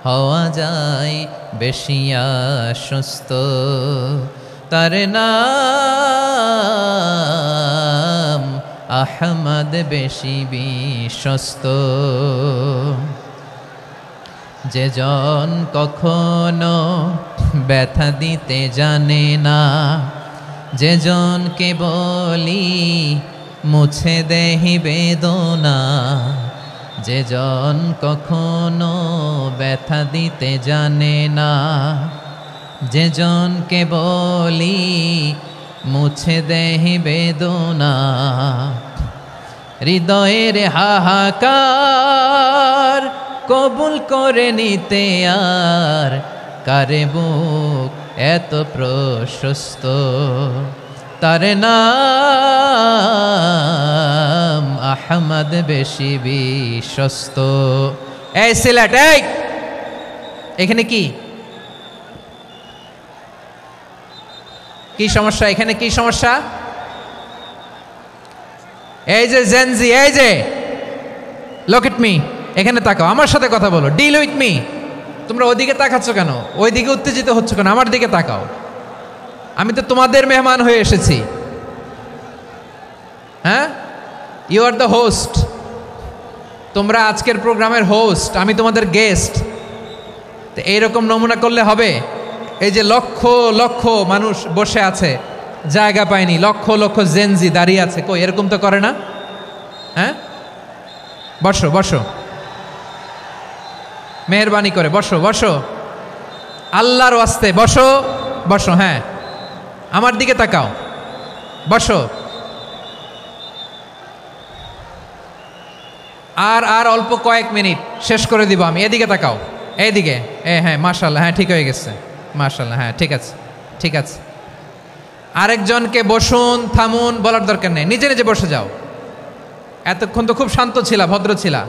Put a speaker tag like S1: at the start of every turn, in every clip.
S1: হওয়া যায় বেশি আশ্বস্ত, তার নাম আহমদ বেশি বিশ্বস্ত। যে জন কখনো ব্যথা দিতে জানে না, যে জনকে বলি মুছে দেহি বেদনা, যে জন কখনো ব্যথা দিতে জানে না, যে জনকে বলি মুছে দেহি বেদনা, হৃদয়ের হাহাকার কবুল করে নিতে আর কারে বুক এত প্রশস্ত, তার নাম আহমদ বেশি বিশ্বস্ত। এই সিলেট, এই এখানে কি কি সমস্যা? এখানে কি সমস্যা? এই যে জেনজি, এই যে লুক এট মি, এখানে তাকাও, আমার সাথে কথা বলো, ডিল উইথ মি। তোমরা ওইদিকে তাকাচ্ছ কেন? ওইদিকে উত্তেজিত হচ্ছ কেন? আমার দিকে তাকাও, আমি তো তোমাদের মেহমান হয়ে এসেছি। হ্যাঁ, ইউ আর দ্য হোস্ট, তোমরা আজকের প্রোগ্রামের হোস্ট, আমি তোমাদের গেস্ট। তো এইরকম নমুনা করলে হবে? এই যে লক্ষ লক্ষ মানুষ বসে আছে, জায়গা পায়নি, লক্ষ লক্ষ জেনজি দাঁড়িয়ে আছে, কই এরকম তো করে না? হ্যাঁ, বসো বসো, মেহরবানি করে বসো বসো, আল্লাহর ওয়াস্তে বসো বসো। হ্যাঁ, আমার দিকে তাকাও, বসো। আর অল্প কয়েক মিনিট, শেষ করে দিব আমি। এদিকে তাকাও, এইদিকে। হ্যাঁ, মাশাআল্লাহ, হ্যাঁ ঠিক হয়ে গেছে, মাশাআল্লাহ, হ্যাঁ ঠিক আছে ঠিক আছে। আরেকজনকে বসুন থামুন বলার দরকার নেই, নিজে নিজে বসে যাও। এতক্ষণ তো খুব শান্ত ছিলা, ভদ্র ছিলা,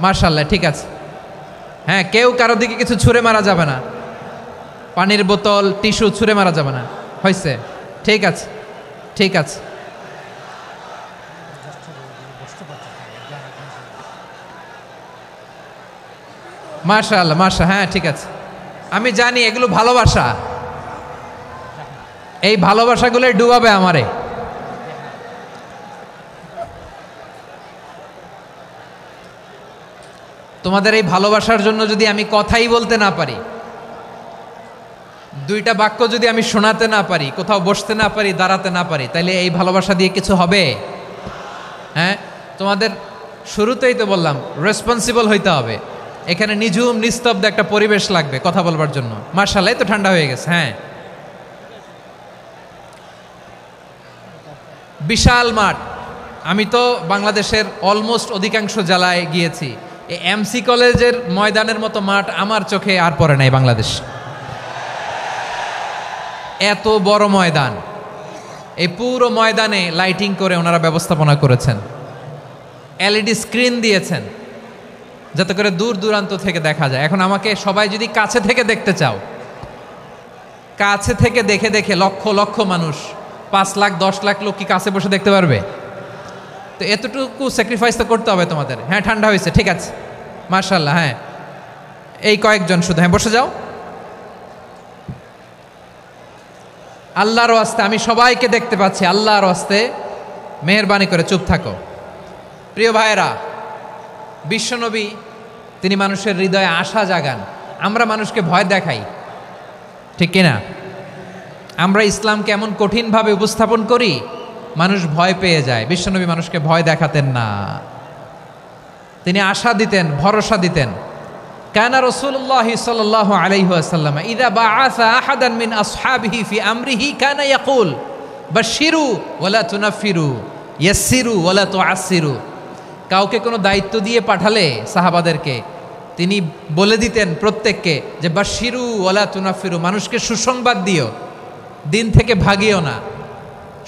S1: মাশাআল্লাহ ঠিক আছে। হ্যাঁ, কেউ কারো দিকে কিছু ছুঁড়ে মারা যাবে না, পানির বোতল টিস্যু ছুঁড়ে মারা যাবে না, হয়েছে? ঠিক আছে ঠিক আছে। মাশাআল্লাহ মাশাআল্লাহ, হ্যাঁ ঠিক আছে। আমি জানি এগুলো ভালোবাসা, এই ভালোবাসাগুলো ডুবাবে আমারে। তোমাদের এই ভালোবাসার জন্য যদি আমি কথাই বলতে না পারি, দুইটা বাক্য যদি আমি শোনাতে না পারি, কোথাও বসতে না পারি, দাঁড়াতে না পারি, তাইলে এই ভালোবাসা দিয়ে কিছু হবে? হ্যাঁ, তোমাদের শুরুতেই তো বললাম রেসপন্সিবল হইতে হবে। এখানে নিঝুম নিস্তব্ধ একটা পরিবেশ লাগবে কথা বলবার জন্য। মাশাআল্লাহ, তো ঠান্ডা হয়ে গেছে। হ্যাঁ, বিশাল মাঠ। আমি তো বাংলাদেশের অলমোস্ট অধিকাংশ জেলায় গিয়েছি, এই এমসি কলেজের ময়দানের মতো মাঠ আমার চোখে আর পড়ে নাই বাংলাদেশ। এত বড় ময়দান, এই পুরো ময়দানে লাইটিং করে ওনারা ব্যবস্থাপনা করেছেন, এলইডি স্ক্রিন দিয়েছেন যাতে করে দূর দূরান্ত থেকে দেখা যায়। এখন আমাকে সবাই যদি কাছে থেকে দেখতে চাও, কাছে থেকে দেখে দেখে লক্ষ লক্ষ মানুষ, 5 লাখ 10 লাখ লোক কি কাছে বসে দেখতে পারবে? তো এতটুকু স্যাক্রিফাইস তো করতে হবে তোমাদের। হ্যাঁ, ঠান্ডা হয়েছে, ঠিক আছে, মাশাআল্লাহ। হ্যাঁ, এই কয়েকজন শুধু, হ্যাঁ বসে যাও। আল্লাহর ওয়াস্তে আমি সবাইকে দেখতে পাচ্ছি, আল্লাহর ওয়াস্তে মেহেরবানি করে চুপ থাকো। প্রিয় ভাইয়েরা, বিশ্বনবী তিনি মানুষের হৃদয়ে আশা জাগান। আমরা মানুষকে ভয় দেখাই, ঠিক কিনা? আমরা ইসলামকে এমন কঠিনভাবে উপস্থাপন করি, মানুষ ভয় পেয়ে যায়। বিশ্বনবী মানুষকে ভয় দেখাতেন না, তিনি আশা দিতেন, ভরসা দিতেন। কানা রাসূলুল্লাহ সাল্লাল্লাহু আলাইহি ওয়াসাল্লাম ইযা বাআসা আহাদান মিন আসহাবিহি ফি আমরিহি কানা ইয়াকুল বাশশিরু ওয়ালা তুনাফিরু ইয়াসসিরু ওয়ালা তুআসসিরু। কাউকে কোনো দায়িত্ব দিয়ে পাঠালে সাহাবাদেরকে তিনি বলে দিতেন প্রত্যেককে যে বাশশিরু ওয়ালা তুনাফিরু, মানুষকে সুসংবাদ দিও, দিন থেকে ভাগিও না।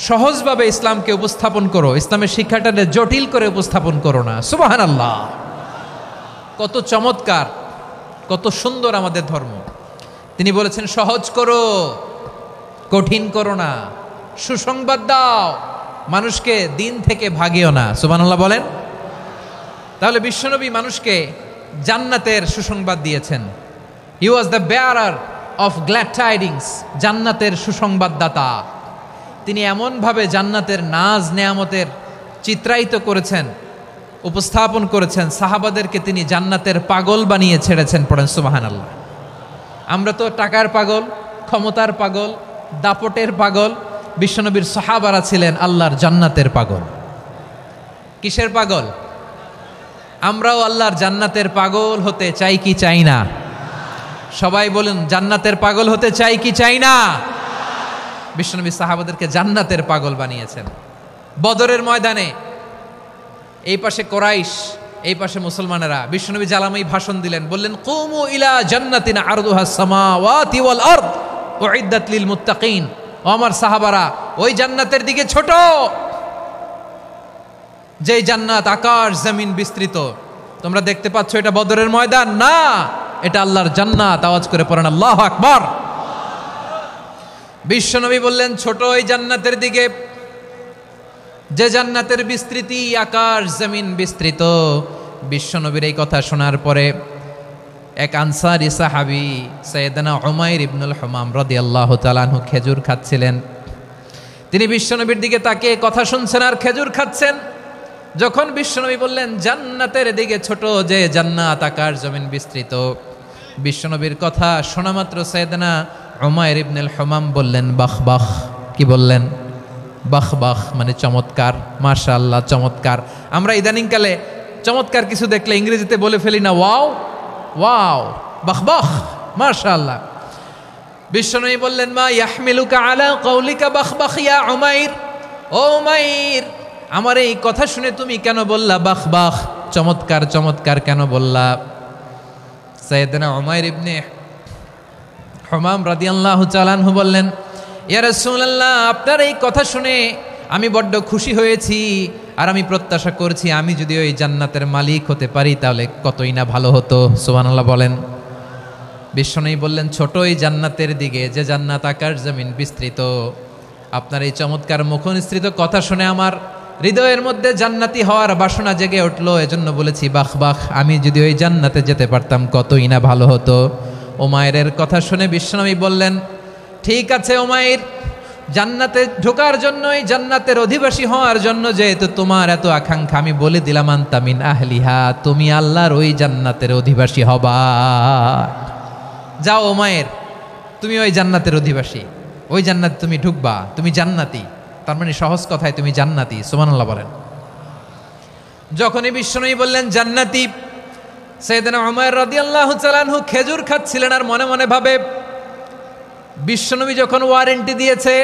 S1: সহজভাবে ইসলামকে উপস্থাপন করো, ইসলামের শিক্ষাটাকে জটিল করে উপস্থাপন করো না। সুবহানাল্লাহ, কত চমৎকার, কত সুন্দর আমাদের ধর্ম। তিনি বলেছেন সহজ করো, কঠিন করো না, সুসংবাদ দাও, মানুষকে দিন থেকে ভাগিও না। সুবহানাল্লাহ বলেন। তাহলে বিশ্বনবী মানুষকে জান্নাতের সুসংবাদ দিয়েছেন। He was the bearer of glad tidings, জান্নাতের সুসংবাদদাতা। তিনি এমনভাবে জান্নাতের নাজ নেয়ামতের চিত্রায়িত করেছেন, উপস্থাপন করেছেন, সাহাবাদেরকে তিনি জান্নাতের পাগল বানিয়ে ছেড়েছেন। পড়েন সুবহানাল্লাহ। আমরা তো টাকার পাগল, ক্ষমতার পাগল, দাপটের পাগল। বিশ্বনবীর সাহাবারা ছিলেন আল্লাহর জান্নাতের পাগল। কিসের পাগল? আমরাও আল্লাহর জান্নাতের পাগল হতে চাই কি চাই না? সবাই বলুন, জান্নাতের পাগল হতে চাই কি চাই না? বিশ্বনবী সাহাবাদেরকে জান্নাতের পাগল বানিয়েছেন। বদরের ময়দানে এই পাশে কোরাইশ, এই পাশে মুসলমানেরা। বিশ্বনবী জ্বালাময়ী ভাষণ দিলেন, বললেন, কুমু ইলা জান্নাতিন আরদুহাস সামাওয়াতি ওয়াল আরদ উইদ্দাত লিল মুত্তাকিন। ও আমার সাহাবারা, ওই জান্নাতের দিকে ছোট, যেই জান্নাত আকাশ জমিন বিস্তৃত। তোমরা দেখতে পাচ্ছ এটা বদরের ময়দান না, এটা আল্লাহর জান্নাত। আওয়াজ করে পড়েন আল্লাহু আকবার। বিশ্বনবী বললেন, ছোট ওই জান্নাতের দিকে, যে জান্নাতের বিস্তৃতি আকাশ জমিন বিস্তৃত। বিশ্বনবীর এই কথা শোনার পরে এক আনসারী সাহাবী সাইয়েদনা উমাইর ইবনুল হুমাম রাদিয়াল্লাহু তাআলা আনহু খেজুর খাচ্ছিলেন। তিনি বিশ্বনবীর দিকে তাকিয়ে কথা শুনছেন আর খেজুর খাচ্ছেন। যখন বিশ্বনবী বললেন জান্নাতের দিকে ছোট, যে জান্নাত আকাশ জমিন বিস্তৃত, বিশ্বনবীর কথা শোনা মাত্র সাইয়েদনা উমাইর ইবনুল হুমাম বললেন বাহ বাহ। কি বললেন? বাহ বাহ, মানে চমৎকার, মাশাআল্লাহ, চমৎকার। আমরা ইদানিংকালে চমৎকার কিছু দেখলে ইংরেজিতে বলে ফেলি না, ওয়াও ওয়াও, বাহ বাহ, মাশাআল্লাহ। বিশ্বনবী বললেন, মা ইয়াহমিলুকা আলা কওলিকা বাহ বাহ ইয়া উমাইর। ও উমাইর, আমার এই কথা শুনে তুমি কেন বললা বাহ বাহ, চমৎকার চমৎকার কেন বললা? সাইয়েদনা উমাইর ইবনে হুমাম রাদিয়াল্লাহু তাআলা আনহু বললেন, ইয়া রাসূলুল্লাহ, আপনার এই কথা শুনে আমি বড্ড খুশি হয়েছি, আর আমি প্রত্যাশা করছি আমি যদি ওই জান্নাতের মালিক হতে পারি তাহলে কতই না ভালো হতো। সুবহানাল্লাহ বলেন। বিশ্বনবী বললেন, ছোট ওই জান্নাতের দিকে, যে জান্নাত আকাশ জমিন বিস্তৃত। আপনার এই চমৎকার মুখনিসৃত কথা শুনে আমার হৃদয়ের মধ্যে জান্নাতি হওয়ার বাসনা জেগে উঠলো, এজন্য বলেছি বাহ বাহ, আমি যদি ওই জান্নাতে যেতে পারতাম কতই না ভালো হতো। উমাইরের কথা শুনে বিশ্বনবী বললেন, ঠিক আছে উমাইর, জান্নাতে ঢোকার জন্য, এই জান্নাতের অধিবাসী হওয়ার জন্য যেহেতু তোমার এত আকাঙ্ক্ষা, আমি বলে দিলাম আনতা মিন আহলিহা, তুমি আল্লাহর ওই জান্নাতের অধিবাসী হবা। যাও উমাইর, তুমি ওই জান্নাতের অধিবাসী, ওই জান্নাতে তুমি ঢুকবা, তুমি জান্নাতি। তার মানে সহজ কথায় তুমি জান্নাতি। সুবহানাল্লাহ বলেন। যখনই বিশ্বনবী বললেন জান্নাতি, সাইয়েদনা উমাইর রাদিয়াল্লাহু তাআলা আনহু খেজুর খাচ্ছিলেন আর মনে মনে ভাবে, বিশ্বনবী যখন ওয়ারেন্টি দিয়েছে,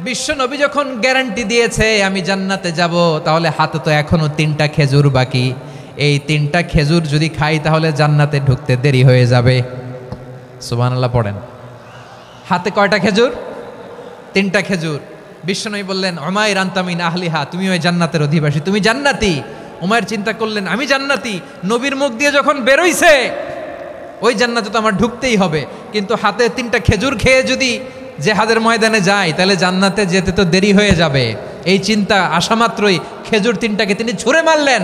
S1: বিশ্বনবী যখন গ্যারান্টি দিয়েছে আমি জান্নাতে যাব, তাহলে হাতে তো এখনো 3টা খেজুর বাকি। এই 3টা খেজুর যদি খাই তাহলে জান্নাতে ঢুকতে দেরি হয়ে যাবে। সুবহানাল্লাহ পড়েন। হাতে কয়টা খেজুর? 3টা খেজুর। বিশ্বনবী বললেন, উমাইর আনতা মিন আহলিহা, তুমি ওই জান্নাতের অধিবাসী, তুমি জান্নাতি। উমাইর চিন্তা করলেন, আমি জান্নাতি, নবীর মুখ দিয়ে যখন বেরোইছে ওই জান্নাতে তো আমার ঢুকতেই হবে, কিন্তু হাতে 3টা খেজুর খেয়ে যদি জেহাদের ময়দানে যাই তাহলে জান্নাতে যেতে তো দেরি হয়ে যাবে। এই চিন্তা আসা মাত্রই খেজুর 3টাকে তিনি ছুঁড়ে মারলেন,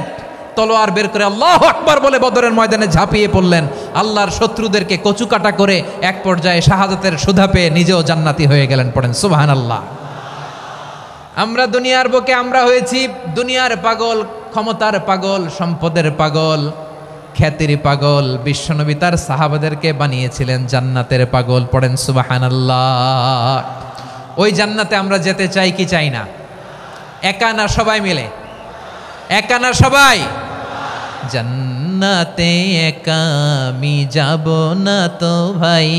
S1: তলোয়ার বের করে আল্লাহু আকবার বলে বদরের ময়দানে ঝাঁপিয়ে পড়লেন। আল্লাহর শত্রুদেরকে কচুকাটা করে এক পর্যায়ে শাহাদাতের সুধা পেয়ে নিজেও জান্নাতি হয়ে গেলেন। পড়েন সুবহানাল্লাহ। আমরা দুনিয়ার বুকে আমরা হয়েছি দুনিয়ার পাগল, ক্ষমতার পাগল, সম্পদের পাগল, খ্যাতির পাগল। বিশ্বনবী তার সাহাবাদেরকে বানিয়েছিলেন জান্নাতের পাগল। পড়েন সুবহানাল্লাহ। ওই জান্নাতে আমরা যেতে চাই কি চাই না? একা না সবাই মিলে? একা না সবাই? জান্নাতে একা আমি যাব না তো ভাই,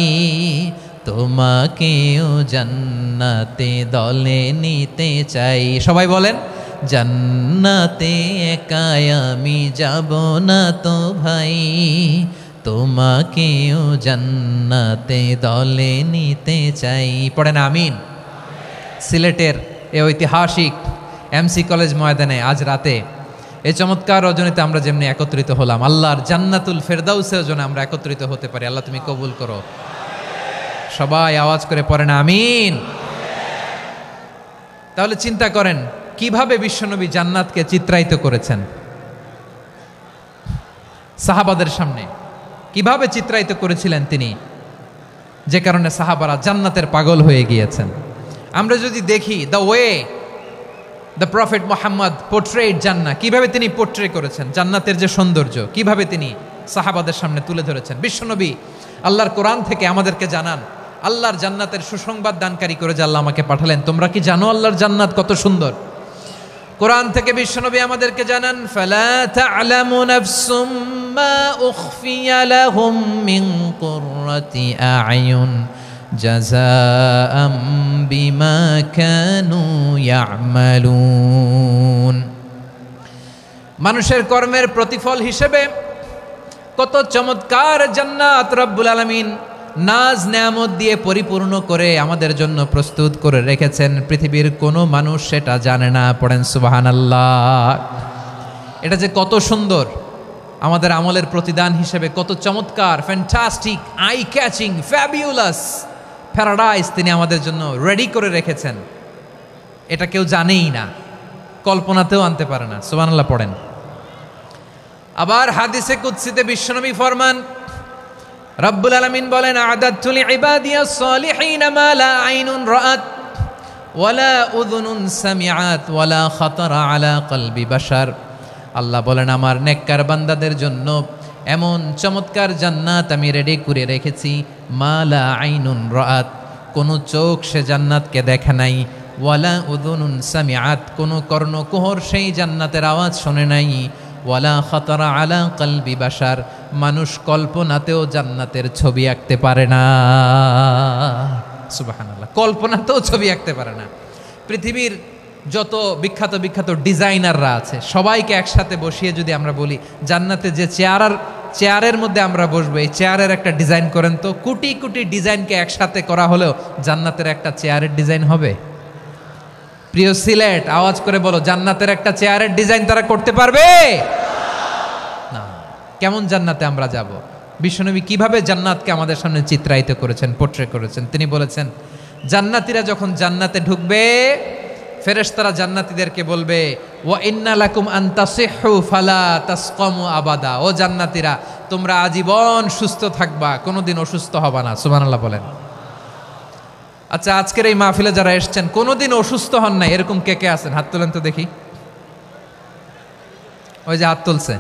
S1: তোমাকেও জান্নাতে দলে নিতে চাই। সবাই বলেন, জান্নাতে একা আমি যাব না তো ভাই, তোমাকেও জান্নাতে দলে নিতে চাই। পড়েন আমিন। সিলেটের এই ঐতিহাসিক এমসি কলেজ ময়দানে আজ রাতে এই চমৎকার রজনীতে আমরা যেমনি একত্রিত হলাম, আল্লাহর জান্নাতুল ফেরদাউসের জন্য আমরা একত্রিত হতে পারি। আল্লাহ তুমি কবুল করো। সবাই আওয়াজ করে পড়েন আমিন। তাহলে চিন্তা করেন কিভাবে বিশ্বনবী জান্নাতকে চিত্রায়িত করেছেন। সাহাবাদের সামনে কিভাবে চিত্রায়িত করেছিলেন তিনি, যে কারণে সাহাবারা জান্নাতের পাগল হয়ে গিয়েছেন। আমরা যদি দেখি the way the prophet Mohammad portrait জান্নাহ, কিভাবে তিনি পোর্ট্রে করেছেন জান্নাতের যে সৌন্দর্য, কিভাবে তিনি সাহাবাদের সামনে তুলে ধরেছেন। বিশ্বনবী আল্লাহর কোরআন থেকে আমাদেরকে জানান, আল্লাহর জান্নাতের সুসংবাদ দানকারী করে যে আল্লাহ আমাকে পাঠালেন, তোমরা কি জানো আল্লাহর জান্নাত কত সুন্দর? কোরআন থেকে বিশ্বনবী আমাদেরকে জানান, ফালা তা'লামু নাফসুম মা উখফিয়া লাহুম মিন কুররাতি আ'য়ুন জাযাআম বিমা কানু ইয়া'মালুন। মানুষের কর্মের প্রতিফল হিসেবে কত চমৎকার জান্নাত রব্বুল আলামিন নাজ নেয়ামত দিয়ে পরিপূর্ণ করে আমাদের জন্য প্রস্তুত করে রেখেছেন। পৃথিবীর কোনো মানুষ সেটা জানে না। পড়েন সুবহানাল্লাহ। এটা যে কত সুন্দর, আমাদের আমলের প্রতিদান হিসেবে কত চমৎকার, fantastic, eye catching, fabulous paradise তিনি আমাদের জন্য রেডি করে রেখেছেন। এটা কেউ জানেই না, কল্পনাতেও আনতে পারে না। সুবহানাল্লাহ পড়েন। আবার হাদিসে কুদসিতে বিশ্বনবী ফরমান, রব্বুল আলামিন বলেন, আ'দাদতু লিইবাদিয়াস সালিহিনা মা লা আইনুন রাআত ওয়ালা উযুনুন সামিআত ওয়ালা খাতারা আলা কলবি বাশার। আল্লাহ বলেন, আমার নেককার বান্দাদের জন্য এমন চমৎকার জান্নাত আমি রেডি করে রেখেছি, মা লা আইনুন রাআত, কোন চোখ সে জান্নাতকে দেখে নাই, ওয়ালা উযুনুন সামিআত, কোন কর্ণকুহর সেই জান্নাতের আওয়াজ শোনে নাই, ওয়ালা খাতারা আলা কলবি বাশার, মানুষ কল্পনাতেও জান্নাতের ছবি আঁকতে পারে না। সুবহানাল্লাহ, কল্পনাতেও ছবি আঁকতে পারে না। পৃথিবীর যত বিখ্যাত বিখ্যাত ডিজাইনাররা আছে সবাইকে একসাথে বসিয়ে যদি আমরা বলি জান্নাতে যে চেয়ারের মধ্যে আমরা বসবো, এই চেয়ারের একটা ডিজাইন করেন তো, কোটি কোটি ডিজাইনকে একসাথে করা হলেও জান্নাতের একটা চেয়ারের ডিজাইন হবে? প্রিয় সিলেট, আওয়াজ করে বলো, জান্নাতের একটা চেয়ারের ডিজাইন তারা করতে পারবে না। কেমন জান্নাতে আমরা যাব? বিশ্বনবী কিভাবে জান্নাতকে আমাদের সামনে চিত্রায়িত করেছেন, পোর্ট্রে করেছেন। তিনি বলেছেন, জান্নাতীরা যখন জান্নাতে ঢুকবে, ফেরেশতারা জান্নাতীদেরকে বলবে, ওয়া ইন্না লাকুম আন তাসিহু ফালা তাসকামু আবাদা। ও জান্নাতীরা, তোমরা আজীবন সুস্থ থাকবা, কোনোদিন অসুস্থ হবা না। সুবহানাল্লাহ বলেন। আচ্ছা, আজকের এই মাহফিলে যারা এসেছেন কোনোদিন অসুস্থ হন নাই, এরকম কে কে আছেন? হাত তোলেন তো দেখি। ওই যে হাত তুলছে,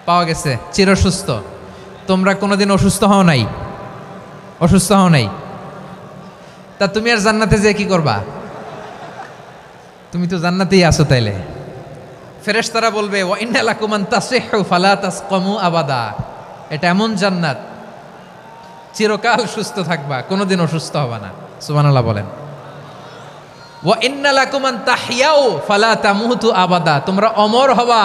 S1: পাওয়া গেছে, চিরসুস্থ। তোমরা কোনোদিন অসুস্থ হও নাই? অসুস্থ হও নাই? তা তুমি আর জান্নাতে যে কি করবা? তুমি তো জান্নাতেই আছো তাইলে। ফেরেশতারা বলবে, ওয়া ইন্না লাকুম আন তাসিহু ফালা তাসকামু আবাদা। এটা এমন জান্নাত, চিরকাল সুস্থ থাকবা, কোনোদিন অসুস্থ হবা না। সুবহানাল্লাহ বলেন। ওয়া ইন্না লাকুম আন তাহইয়াউ ফালা তামুতু আবাদা। তোমরা অমর হবা,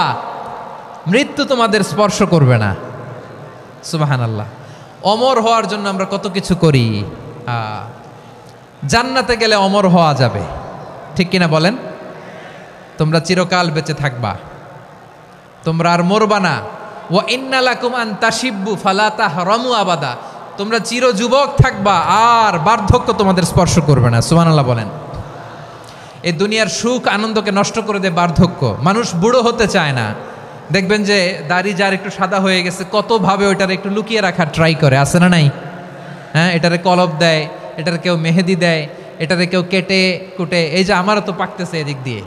S1: মৃত্যু তোমাদের স্পর্শ করবে না। সুবহানাল্লাহ। অমর হওয়ার জন্য আমরা কত কিছু করি। জান্নাতে গেলে অমর হওয়া যাবে, ঠিক কিনা বলেন? তোমরা চিরকাল বেঁচে থাকবা, তোমরা আর মরবা না। ওয়া ইন্না লাকুম আন তাশিব্বু ফালা তাহরামু আবাদা। তোমরা চির যুবক থাকবা, আর বার্ধক্য তোমাদের স্পর্শ করবে না। সুবহানাল্লাহ বলেন। এই দুনিয়ার সুখ আনন্দকে নষ্ট করে দেয় বার্ধক্য। মানুষ বুড়ো হতে চায় না। দেখবেন যে দাড়ি যার একটু সাদা হয়ে গেছে, কতভাবে ওইটার একটু লুকিয়ে রাখার ট্রাই করে, আছে না নাই? হ্যাঁ, এটারে কলপ দেয়, এটার কেউ মেহেদি দেয়, এটারে কেউ কেটে কুটে। এই যে আমারও তো পাকতেছে এদিক দিয়ে,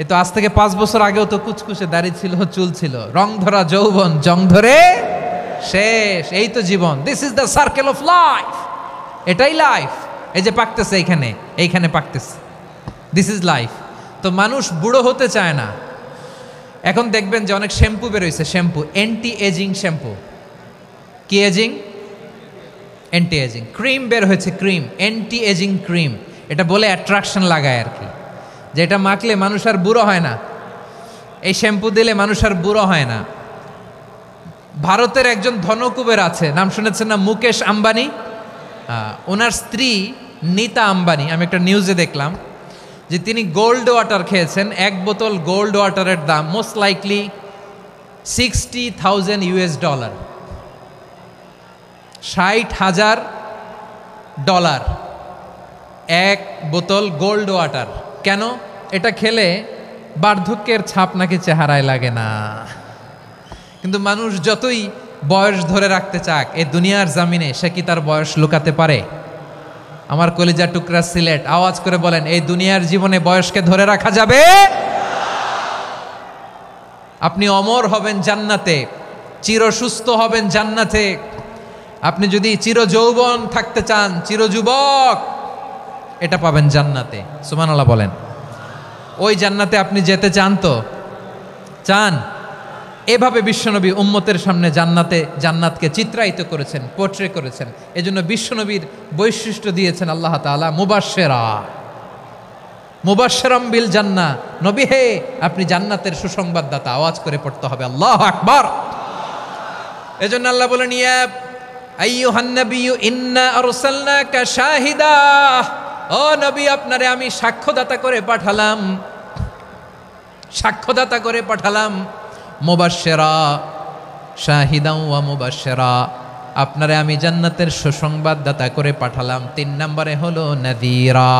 S1: এ তো আজ থেকে 5 বছর আগেও তো কুচকুচে দাড়ি ছিল, চুল ছিল, রং ধরা যৌবন জং ধরে শেষ। এই তো জীবন। This is the circle of life. এটাই লাইফ। এই যে পাকতেছে এইখানে পাকতেছে, দিস ইজ লাইফ। তো মানুষ বুড়ো হতে চায় না। এখন দেখবেন যে অনেক শ্যাম্পু বেরোইছে, শ্যাম্পু, অ্যান্টি এজিং শ্যাম্পু। কি এজিং? Anti aging. ক্রিম বের হয়েছে, ক্রিম, অ্যান্টি এজিং ক্রিম। এটা বলে অ্যাট্রাকশন লাগায় আর কি, যে এটা মাখলে মানুষ আর বুড়ো হয় না, এই শ্যাম্পু দিলে মানুষ আর বুড়ো হয় না। ভারতের একজন ধনকুবের আছে, নাম শুনেছেন না? মুকেশ আম্বানি। ওনার স্ত্রী নীতা আম্বানি, আমি একটা নিউজে দেখলাম যে তিনি গোল্ড ওয়াটার খেয়েছেন। 1 বোতল গোল্ড ওয়াটারের দাম মোস্ট লাইকলি $60,000 $60,000 1 বোতল গোল্ড ওয়াটার। কেন? এটা খেলে বার্ধক্যের ছাপ নাকি চেহারায় লাগে না। কিন্তু মানুষ যতই বয়স ধরে রাখতে চাক এই দুনিয়ার জামিনে সে কি তার বয়স লুকাতে পারে? আমার কলিজার টুকরা সিলেট, আওয়াজ করে বলেন, এই দুনিয়ার জীবনে বয়সকে ধরে রাখা যাবে? আপনি অমর হবেন জান্নাতে, চির সুস্থ হবেন জান্নাতে। আপনি যদি চির যৌবন থাকতে চান, চির যুবক, এটা পাবেন জান্নাতে। সুবহানাল্লাহ বলেন। ওই জান্নাতে আপনি যেতে চান তো? চান? এভাবে বিশ্বনবী উম্মতের সামনে জান্নাতকে চিত্রায়িত করেছেন, পোর্ট্রে করেছেন। এজন্য বিশ্বনবীর বৈশিষ্ট্য দিয়েছেন আল্লাহ তাআলা মুবাশশিরাম বিল জান্নাহ। নবী হে, আপনি জান্নাতের সুসংবাদদাতা। আওয়াজ করে পড়তে হবে আল্লাহু আকবার। এজন্য আল্লাহ বলেন, ইয়া আইয়ুহান নাবিয়্যু ইন্না আরসালনাকা শাহিদা। ও নবী, আপনারে আমি সাক্ষ্যদাতা করে পাঠালাম। মুবাশশিরা, শাহিদাও ওয়া মুবাশশিরা, আপনারে আমি জান্নাতের সুসংবাদদাতা করে পাঠালাম। 3 নম্বরে হলো নাযীরা,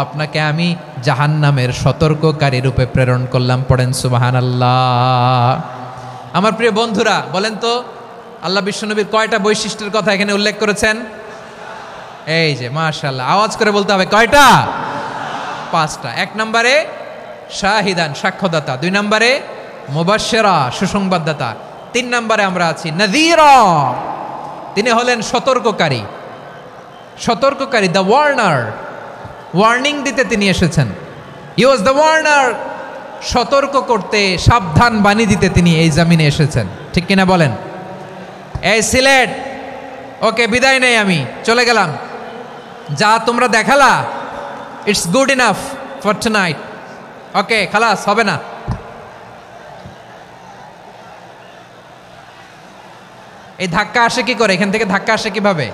S1: আপনাকে আমি জাহান্নামের সতর্ককারী রূপে প্রেরণ করলাম। পড়েন সুবহানাল্লাহ। আমার প্রিয় বন্ধুরা, বলেন তো আল্লাহ বিশ্বনবীর কয়টা বৈশিষ্ট্যের কথা এখানে উল্লেখ করেছেন? এই যে মাশাআল্লাহ, আওয়াজ করে বলতে হবে, কয়টা? 5টা। 1 নম্বরে শাহিদান, সাক্ষ্যদাতা। 2 নম্বরে মুবাশশিরা, সুসংবাদদাতা। 3 নম্বরে আমরা আছি নাযীরা, তিনি হলেন সতর্ককারী। দ্য ওয়ার্নার, ওয়ার্নিং দিতে তিনি এসেছেন। হি ওয়াজ দ্য ওয়ার্নার, সতর্ক করতে, সাবধান বাণী দিতে তিনি এই জমিনে এসেছেন। ঠিক কিনা বলেন? এই সিলেট, ওকে বিদায় নেই, আমি চলে গেলাম। যা তোমরা দেখালা, it's good enough for tonight. Okay, খালাস, হবে না। এই ধাক্কা আসে কি করে? এখান থেকে ধাক্কা আসে কিভাবে?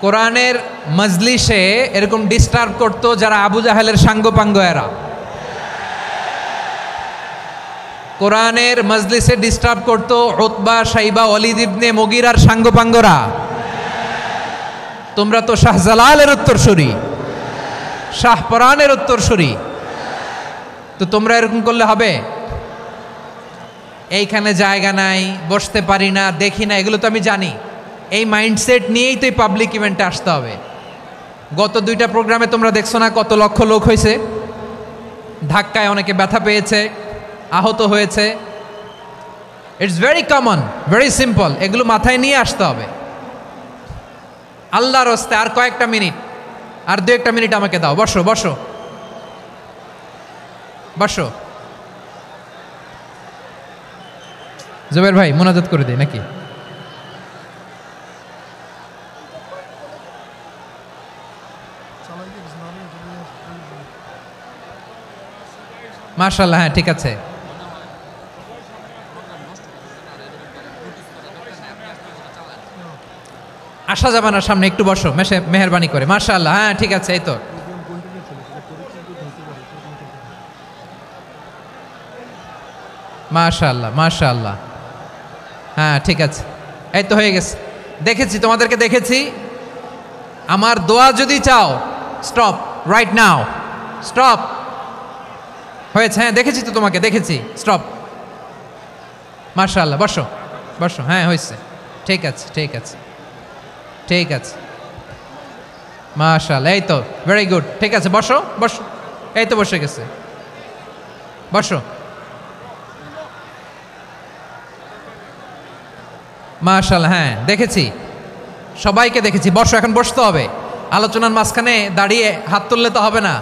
S1: কোরআনের মজলিসে এরকম ডিস্টার্ব করতো যারা আবু জাহেলের সাঙ্গপাঙ্গ এরা। কোরআনের মজলিসে ডিস্টার্ব করতো উতবা, শাইবা, ওয়ালিদ ইবনে মুগীরার সাঙ্গপাঙ্গরা। তোমরা তো শাহজালালের উত্তরসূরি, শাহপরানের উত্তরসূরি, তো তোমরা এরকম করলে হবে? এইখানে জায়গা নাই, বসতে পারি না, দেখি না, এগুলো তো আমি জানি। এই মাইন্ডসেট নিয়েই তো এই পাবলিক ইভেন্টে আসতে হবে। গত 2টা প্রোগ্রামে তোমরা দেখছো না কত লক্ষ লোক হয়েছে? ধাক্কায় অনেকে ব্যথা পেয়েছে, আহত হয়েছে। It's very common, very simple. এগুলো মাথায় নিয়ে আসতে হবে। আল্লাহর রাস্তে আর কয়েকটা মিনিট, আর 2-1টা মিনিট আমাকে দাও। বসো বসো বসো। জুবাইর ভাই মোনাজাত করে দিই নাকি? মাশাআল্লাহ, হ্যাঁ ঠিক আছে। আসা যাবে না সামনে, একটু বসো মেহেরবানি করে। মাশাআল্লাহ, হ্যাঁ ঠিক আছে। এই তো মাশাআল্লাহ, মাশাআল্লাহ, হ্যাঁ ঠিক আছে। এই তো হয়ে গেছে। দেখেছি, তোমাদেরকে দেখেছি। আমার দোয়া যদি চাও, স্টপ রাইট নাও, স্টপ। হয়েছে? হ্যাঁ দেখেছি তো, তোমাকে দেখেছি। স্টপ। মাশাআল্লাহ, বসো বসো। হ্যাঁ হয়েছে, ঠিক আছে ঠিক আছে ঠিক আছে। মাশাআল্লাহ, এই তো ভেরি গুড। ঠিক আছে, বসো বসো। এই তো বসে গেছে, বসো। মাশাআল্লাহ, হ্যাঁ দেখেছি, সবাইকে দেখেছি। বসো, এখন বসতে হবে। আলোচনার মাঝখানে দাঁড়িয়ে হাত তুললে তো হবে না,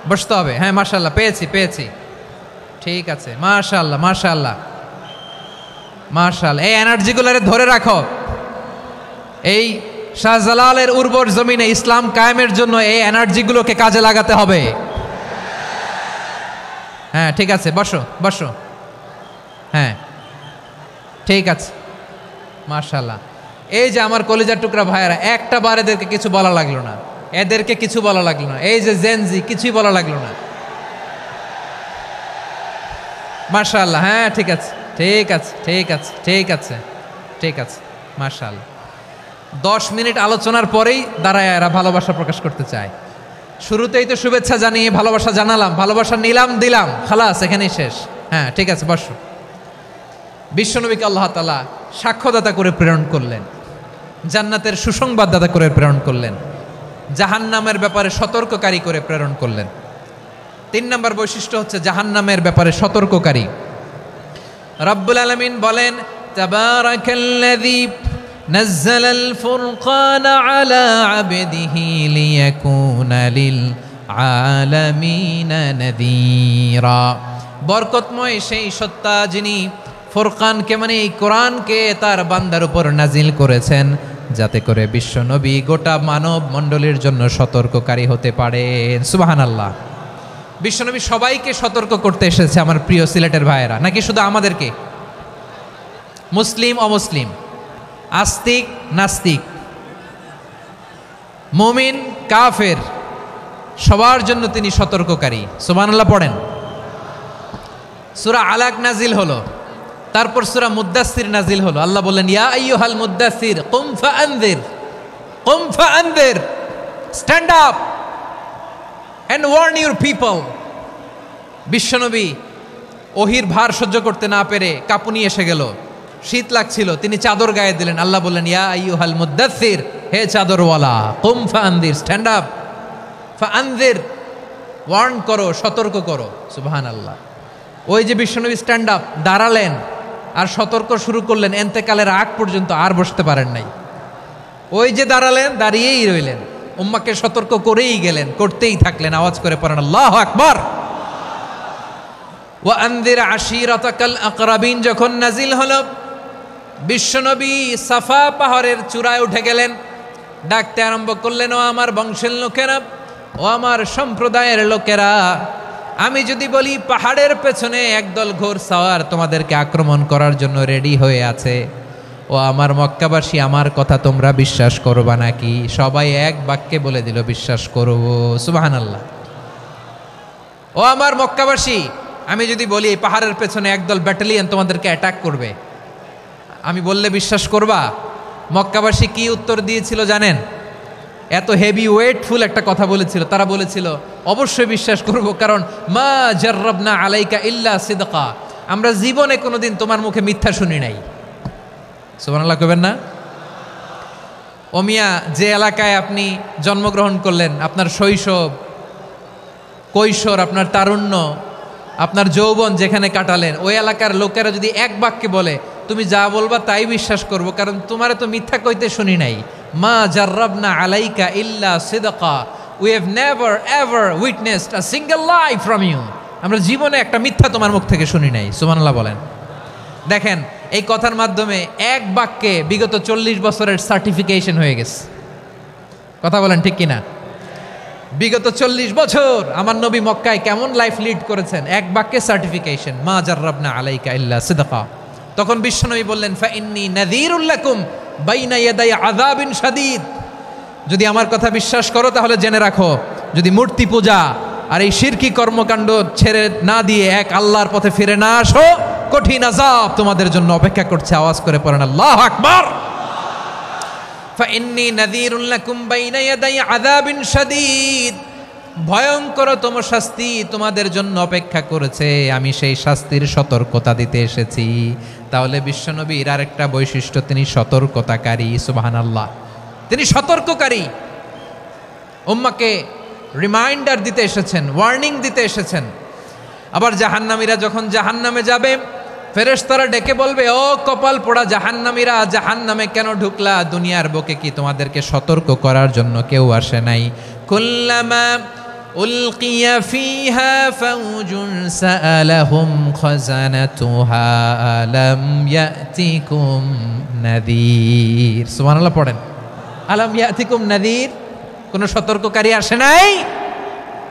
S1: বসতে হবে। হ্যাঁ মাশাআল্লাহ, পেয়েছি। ঠিক আছে, মাশাআল্লাহ মাশাআল্লাহ মাশাআল্লাহ। এই এনার্জিগুলোরে ধরে রাখো। এই শাহজালালের উর্বর জমিনে ইসলাম কায়েমের জন্য এই এনার্জিগুলোকে কাজে লাগাতে হবে। হ্যাঁ ঠিক আছে, বসো বসো। হ্যাঁ ঠিক আছে, মাশাআল্লাহ। এই যে আমার কলিজার টুকরা ভাইয়েরা, একটা বার এদেরকে কিছু বলা লাগলো না, এদেরকে কিছু বলা লাগলো না। এই যে জেনজি, কিছুই বলা লাগলো না। মাশাআল্লাহ, হ্যাঁ ঠিক আছে ঠিক আছে ঠিক আছে ঠিক আছে ঠিক আছে, মাশাআল্লাহ। 10 মিনিট আলোচনার পরেই দাঁড়ায় এরা ভালোবাসা প্রকাশ করতে চায়। শুরুতেই তো শুভেচ্ছা জানিয়ে ভালোবাসা জানালাম, ভালোবাসা নিলাম দিলাম, খালাস এখানেই শেষ। হ্যাঁ ঠিক আছে বসো। বিশ্বনবীকে আল্লাহ তাআলা সাক্ষ্যদাতা করে প্রেরণ করলেন, জান্নাতের সুসংবাদদাতা করে প্রেরণ করলেন, জাহান্নামের ব্যাপারে সতর্ককারী করে প্রেরণ করলেন। 3 নম্বর বৈশিষ্ট্য হচ্ছে জাহান্নামের ব্যাপারে সতর্ককারী। রব্বুল আলামিন বলেন, তাবারাকাল্লাযী নাজ্জালাল ফুরকানা আলা আবদিহি লিয়াকুনা লিল আলামিনা নাযীরা। বরকতময় সেই সত্তা যিনি ফুরকানকে মানে এই কোরআনকে তার বান্দার উপর নাজিল করেছেন, যাতে করে বিশ্বনবী গোটা মানব মণ্ডলীর জন্য সতর্ককারী হতে পারেন। সুবহানাল্লাহ। বিশ্বনবী সবাইকে সতর্ক করতে এসেছে আমার প্রিয় সিলেটের ভাইয়েরা, নাকি শুধু আমাদেরকে? মুসলিম অমুসলিম, আস্তিক নাস্তিক, মুমিন কাফের, সবার জন্য তিনি সতর্ককারী। সুবহানাল্লাহ পড়েন। সূরা আলাক নাজিল হলো, তারপর সূরা মুদ্দাসসির নাজিল হলো। আল্লাহ বললেন, ইয়া আইয়ুহাল মুদ্দাসসির কুম ফাআনযির, কুম ফাআনযির, stand up and warn your people. বিশ্বনবী ওহির ভার সহ্য করতে না পেরে কাঁপুনি এসে গেল, শীত লাগছিল, তিনি চাদর গায়ে দিলেন। আল্লাহ বললেন, ইয়া আইয়ুহাল মুদ্দাসসির, হে চাদরওয়ালা, কুম ফাআনযির, স্ট্যান্ড আপ, ফাআনযির, ওয়ার্ন করো, সতর্ক করো। সুবহানাল্লাহ। ওই যে বিশ্বনবী স্ট্যান্ড আপ, দাঁড়ালেন আর সতর্ক শুরু করলেন, এন্তেকালের আগ পর্যন্ত আর বসতে পারেন নাই। ওই যে দাঁড়ালেন, দাঁড়িয়েই রইলেন, উম্মাকে সতর্ক করেই গেলেন, করতেই থাকলেন। আওয়াজ করে পড়েন আল্লাহু আকবার। ওয়া আনযির আশীরাতাকাল আকরাবিন যখন নাজিল হলো, বিশ্বনবী সাফা পাহাড়ের চূড়ায় উঠে গেলেন, ডাকতে আরম্ভ করলেন, ও আমার বংশের লোকেরা, ও আমার সম্প্রদায়ের লোকেরা, আমি যদি বলি পাহাড়ের পেছনে একদল ঘোড়সাওয়ার তোমাদেরকে আক্রমণ করার জন্য রেডি হয়ে আছে, ও আমার মক্কাবাসী, আমার কথা তোমরা বিশ্বাস করবা নাকি? সবাই এক বাক্যে বলে দিল, বিশ্বাস করব। সুবহানাল্লাহ। ও আমার মক্কাবাসী, আমি যদি বলি এই পাহাড়ের পেছনে একদল ব্যাটালিয়ন তোমাদেরকে অ্যাটাক করবে, আমি বললে বিশ্বাস করবা? মক্কাবাসী কি উত্তর দিয়েছিল জানেন? এত হেভি ওয়েটফুল একটা কথা বলেছিল। তারা বলেছিল, অবশ্যই বিশ্বাস করব, কারণ মা জাররাবনা আলাইকা ইল্লা সিদকা, আমরা জীবনে কোনোদিন তোমার মুখে মিথ্যা শুনি নাই। সুবহানাল্লাহ কইবেন না? ও মিয়া, যে এলাকায় আপনি জন্মগ্রহণ করলেন, আপনার শৈশব, কৈশোর, আপনার তারুণ্য, আপনার যৌবন যেখানে কাটালেন, ওই এলাকার লোকেরা যদি এক বাক্যে বলে তুমি যা বলবা তাই বিশ্বাস করব, কারণ তোমারে তো মিথ্যা কইতে শুনি নাই। মা জাররাবনা আলাইকা ইল্লা সিদকা, we have never ever witnessed a single lie from you, আমরা জীবনে একটা মিথ্যা তোমার মুখ থেকে শুনি নাই। সুবহানাল্লাহ বলেন। দেখেন, এই কথার মাধ্যমে এক বাক্যে বিগত 40 বছরের সার্টিফিকেশন হয়ে গেছে। কথা বলেন ঠিক কিনা? বিগত 40 বছর আমার নবী মক্কায় কেমন লাইফ লিড করেছেন, এক বাক্যে সার্টিফিকেশন, মা জাররাবনা আলাইকা ইল্লা সিদকা। তখন বিশ্বনবী বললেন, ফাইন্নী নাযীরুল লাকুম বাইনা ইয়াদাই আযাবিন শাদীদ, যদি আমার কথা বিশ্বাস করো তাহলে জেনে রাখো, যদি মূর্তি পূজা আর এই শিরকি কর্মকাণ্ড ছেড়ে না দিয়ে এক আল্লাহর পথে ফিরে না আসো, কঠিন আযাব তোমাদের জন্য অপেক্ষা করছে। আওয়াজ করে পড়েন আল্লাহু আকবার। ফাইন্নী নাযীরুল লাকুম বাইনা ইয়াদাই আযাবিন শাদীদ, ভয়ঙ্করতম শাস্তি তোমাদের জন্য অপেক্ষা করেছে, আমি সেই শাস্তির সতর্কতা দিতে এসেছি। তাহলে বিশ্বনবীর আরেকটা বৈশিষ্ট্য, তিনি সতর্কতাকারী। সুবহানাল্লাহ। তিনি সতর্ককারী, উম্মাকে রিমাইন্ডার দিতে এসেছেন, ওয়ার্নিং দিতে এসেছেন। আবার জাহান্নামীরা যখন জাহান্নামে যাবে, ফেরেশতারা ডেকে বলবে, ও কপাল পোড়া জাহান্নামীরা, জাহান্নামে কেন ঢুকলা? দুনিয়ার বুকে কি তোমাদেরকে সতর্ক করার জন্য কেউ আসে নাই? কুল্লামা উলকিয়া ফিহা ফাউজুন সাআলাহুম খাযানাতুহা আলাম ইয়াতিকুম নাযীর। সুবহানাল্লাহ পড়েন। আলাম ইয়াতিকুম নাযীর, কোন সতর্ককারী আসে নাই?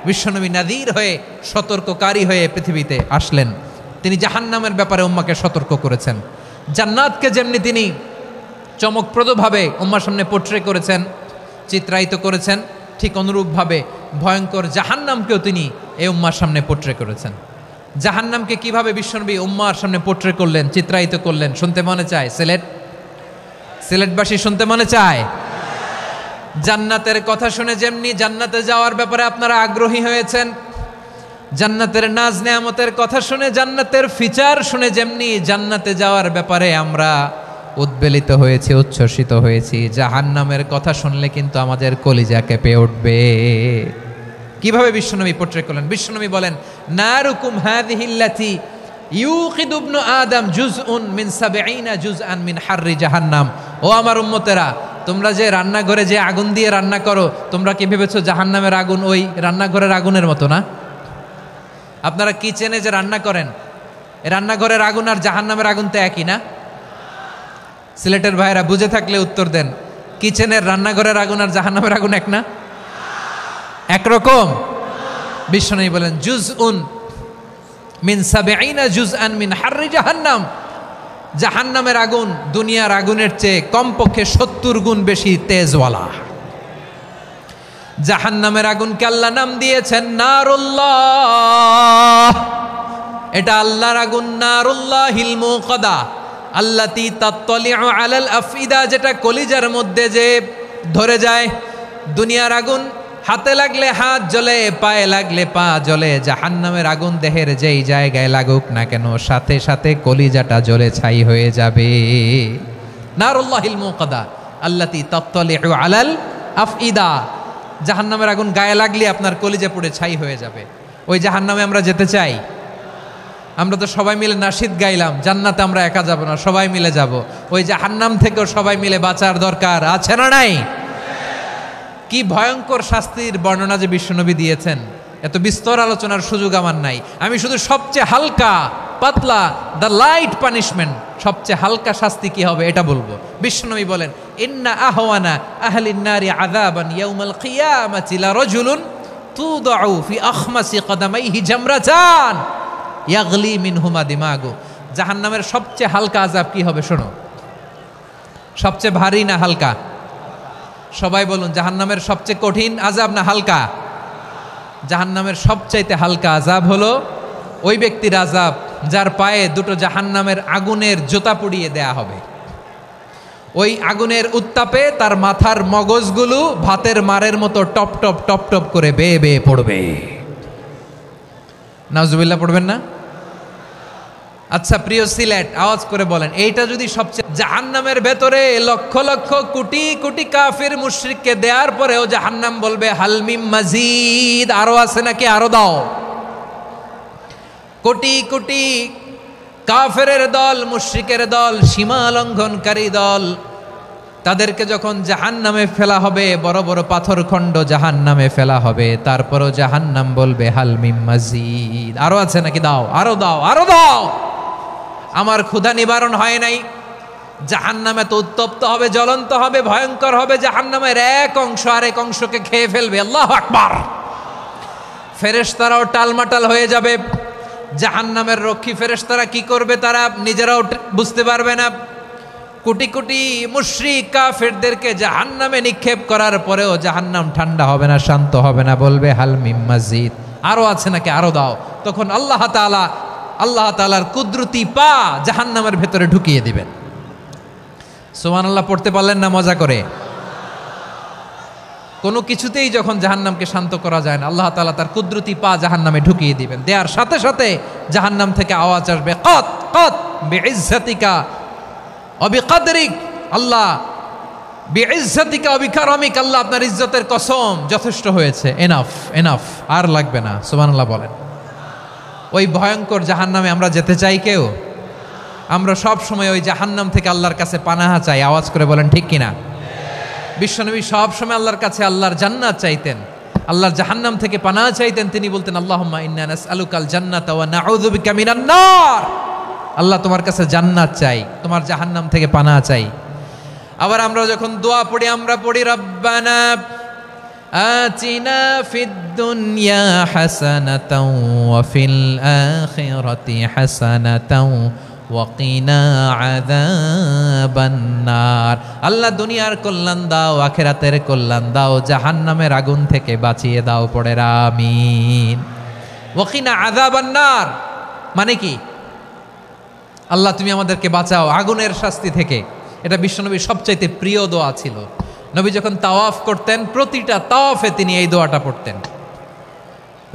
S1: বিশ্বনবী নাযীর হয়ে, সতর্ককারী হয়ে পৃথিবীতে আসলেন। তিনি জাহান্নামের ব্যাপারে উম্মাকে সতর্ক করেছেন। জান্নাতকে যেমনি তিনি চমকপ্রদভাবে উম্মার সামনে পোট্রে করেছেন, চিত্রায়িত করেছেন, ঠিক অনুরূপভাবে ভয়ঙ্কর জাহান্নামকেও তিনি এই উম্মার সামনে পোট্রে করেছেন। জাহান্নামকে কিভাবে বিশ্বনবী উম্মার সামনে পোট্রে করলেন, চিত্রায়িত করলেন, শুনতে মনে চায়? সিলেটবাসী শুনতে মনে চায়? জান্নাতের কথা শুনে যেমনি জান্নাতে যাওয়ার ব্যাপারে আপনারা আগ্রহী হয়েছেন, জান্নাতের নাজ নেয়ামতের কথা শুনে জান্নাতের ফিচার শুনে যেমনি জান্নাতে যাওয়ার ব্যাপারে আমরা উদ্বেলিত হয়েছি, উচ্ছ্বসিত হয়েছি, জাহান্নামের কথা শুনলে কিন্তু আমাদের কলিজা কেঁপে উঠবে। কিভাবে বিশ্বনবী পোট্রে করলেন? বিশ্বনবী বলেন, নারুকুম হাযিহিল্লাতী ইউকিদু ইবনু আদম জুজউন মিন ৭০ জুজআন মিন হাররি জাহান্নাম। ও আমার উম্মতেরা, তোমরা যে রান্নাঘরে যে আগুন দিয়ে রান্না করো, তোমরা কি ভেবেছো জাহান্নামের আগুন ওই রান্নাঘরের আগুনের মতো না? আপনারা কিচেনে যে রান্না করেন, রান্নাঘরের আগুন আর জাহান্নামের আগুন তো একই না? সিলেটের ভাইরা বুঝে থাকলে উত্তর দেন, কিচেনের রান্নাঘরের আগুন আর জাহান্নামের আগুন এক না? একরকম? বিশ্বনবী বলেন, জুজউন মিন ৭০ জুজআন মিন হাররি জাহান্নাম। জাহান্নামের আগুন দুনিয়ার আগুনের চেয়ে কমপক্ষে ৭০ গুণ বেশি তেজওয়ালা। জাহান্নামের আগুনকে আল্লাহ নাম দিয়েছেন নারুল্লাহ। এটা আল্লাহর আগুন, নারুল্লাহিল মুকাদা আল্লাতী তাত্তালিউ আলাল আফইদা, যেটা কলিজার মধ্যে যে ধরে যায়। দুনিয়ার আগুন হাতে লাগলে হাত জ্বলে, পায়ে লাগলে পা জ্বলে। জাহান্নামের আগুন দেহের যেই জায়গায় লাগুক না কেন, সাথে সাথে কলিজাটা জ্বলে ছাই হয়ে যাবে। নারুল্লাহিল মুকাদা আল্লাতী তাত্তালিউ আলাল আফইদা। জাহান্নামের আগুন গায়ে লাগলে আপনার কলিজা পুড়ে ছাই হয়ে যাবে। ওই জাহান্নামে আমরা যেতে চাই? আমরা তো সবাই মিলে নাশিদ গাইলাম, জান্নাতে আমরা একা যাব না, সবাই মিলে যাব। ওই জাহান্নাম থেকেও সবাই মিলে বাঁচার দরকার আছে না নাই? কি ভয়ঙ্কর শাস্তির বর্ণনা যে বিশ্বনবী দিয়েছেন, এত বিস্তর আলোচনার সুযোগ আমার নাই। আমি শুধু সবচেয়ে হালকা পাতলা, দ্য লাইট পানিশমেন্ট, সবচেয়ে হালকা শাস্তি কি হবে এটা বলবো। বিশ্বনবী বলেন, ইন্না আহওয়ানা আহলিন নারি আযাবান ইয়াউমাল কিয়ামাতি লারাজুলুন তুদাউ ফি আখমাসি কদামাইহি জামরাতান ইয়াগলি মিনহুমা দিমাগু। জাহান্নামের সবচেয়ে হালকা আযাব কি হবে শোনো। সবচেয়ে ভারী না হালকা? সবাই বলুন, জাহান্নামের সবচেয়ে কঠিন আযাব না হালকা? জাহান্নামের সবচাইতে হালকা আযাব হলো ওই ব্যক্তির আযাব যার পায়ে দুটো জাহান্নামের আগুনের জুতা পুড়িয়ে দেয়া হবে। ওই আগুনের উত্তাপে তার মাথার মগজগুলো ভাতের মারের মতো টপ টপ টপ টপ করে বেয়ে বেয়ে পড়বে। নাউজুবিল্লাহ পড়বেন না? আচ্ছা প্রিয় সিলেট, আওয়াজ করে বলেন, এইটা যদি সবচেয়ে, জাহান্নামের ভেতরে লক্ষ লক্ষ কোটি কোটি কাফির মুশরিককে দেওয়ার পরেও জাহান্নাম বলবে হালমিম মাজিদ, আরো আছে নাকি, আরো দাও। কোটি কোটি কাফেরের দল, মুশরিকের দল, সীমা লঙ্ঘনকারী দল, তাদেরকে যখন জাহান্নামে ফেলা হবে, বড় বড় পাথর খণ্ড জাহান্নামে ফেলা হবে, তারপরও জাহান্নাম বলবে হালমিম মাজিদ, আরো আছে নাকি, দাও, আরো দাও, আরো দাও। আমার ক্ষুধা নিবারণ হয় নাই। জাহান্নামে তো উত্তপ্ত হবে, জ্বলন্ত হবে, ভয়ঙ্কর হবে। জাহান্নামের এক অংশ আরেক অংশকে খেয়ে ফেলবে। আল্লাহু আকবার। ফেরেশতারাও টালমাটাল হয়ে যাবে। জাহান্নামের রক্ষী ফেরেশতারা কি করবে তারা নিজেরাও বুঝতে পারবে না। কোটি কোটি মুশরিক কাফেরদেরকে জাহান্নামে নিক্ষেপ করার পরেও জাহান্নাম ঠান্ডা হবে না, শান্ত হবে না, বলবে হালমিম মাজিদ, আরো আছে নাকি, আরো দাও। তখন আল্লাহ তাআলার কুদরতি পা জাহান্নামের ভেতরে ঢুকিয়ে দিবেন। সুবহানাল্লাহ পড়তে পারলেন না মজা করে? কোনো কিছুতেই যখন জাহান্নামকে শান্ত করা যায় না, আল্লাহ তাআলা তার কুদরতি পা জাহান্নামে ঢুকিয়ে দিবেন। দেওয়ার সাথে সাথে জাহান্নাম থেকে আওয়াজ আসবে, কত কত বিইজ্জাতিকা ওয়া বিকদরিক, আল্লাহ বিইজ্জাতিকা ওয়া বিকারামিক, আল্লাহ আপনার ইজ্জতের কসম, যথেষ্ট হয়েছে, এনাফ এনাফ, আর লাগবে না। সুবহানাল্লাহ বলেন। ওই ভয়ঙ্কর জাহান্নামে আমরা যেতে চাই কেউ? আমরা সব সময় ওই জাহান্নাম থেকে আল্লাহর কাছে পানাহা চাই। আওয়াজ করে বলেন ঠিক কিনা? বিশ্বনবী সব সময় আল্লাহর কাছে আল্লাহর জান্নাত চাইতেন, আল্লাহর জাহান্নাম থেকে পানাহা চাইতেন। তিনি বলতেন, আল্লাহুম্মা ইন্না নাসআলুকাল জান্নাতা ওয়া নাউযু বিকা মিনান নার। আল্লাহ তোমার কাছে জান্নাত চাই, তোমার জাহান্নাম থেকে পানাহা চাই। আবার আমরা যখন দোয়া পড়ি, আমরা পড়ি রব্বানা আতিনা ফিদ দুনিয়া হাসানাতাও ওয়া ফিল আখিরাতি হাসানাতাও ওয়া কিনা আযাবান নার। আল্লাহ দুনিয়ার কল্যাণ দাও, আখিরাতের কল্যাণ দাও, জাহান্নামের আগুন থেকে বাঁচিয়ে দাও, পড়ে আমিন। ওয়া কিনা আযাবান নার মানে কি? আল্লাহ তুমি আমাদেরকে বাঁচাও আগুনের শাস্তি থেকে। এটা বিশ্বনবীর সবচাইতে প্রিয় দোয়া ছিল। নবী যখন তাওয়াফ করতেন প্রতিটা তাওয়াফে তিনি এই দোয়াটা পড়তেন।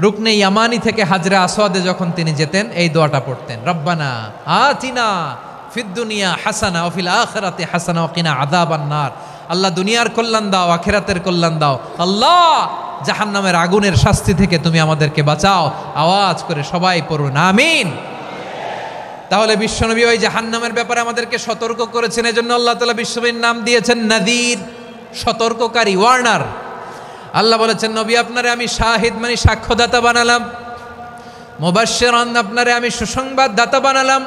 S1: রুকনে ইয়ামানি থেকে হাজরে আসওয়াদে যখন তিনি যেতেন এই দোয়াটা পড়তেন, রব্বানা আতিনা ফিদ দুনিয়া হাসানা ওয়া ফিল আখিরাতি হাসানা ওয়া কিনা আযাবান নার। আল্লাহ দুনিয়ার কল্যাণ দাও, আখিরাতের কল্যাণ দাও। আল্লাহ জাহান্নামের আগুনের শাস্তি থেকে তুমি আমাদেরকে বাঁচাও। আওয়াজ করে সবাই পড়ুন আমিন। তাহলে বিশ্বনবী ওই জাহান্নামের ব্যাপারে আমাদেরকে সতর্ক করেছেন, এজন্য আল্লাহ তাআলা বিশ্বনবীর নাম দিয়েছেন নাযীর, সতর্ককারী, ওয়ার্নার। আল্লাহ বলেছেন নবী আপনারে আমি শাহিদ মানে সাক্ষ্যদাতা বানালাম, মুবাশশিরান আপনারে আমি সুসংবাদ দাতা বানালাম,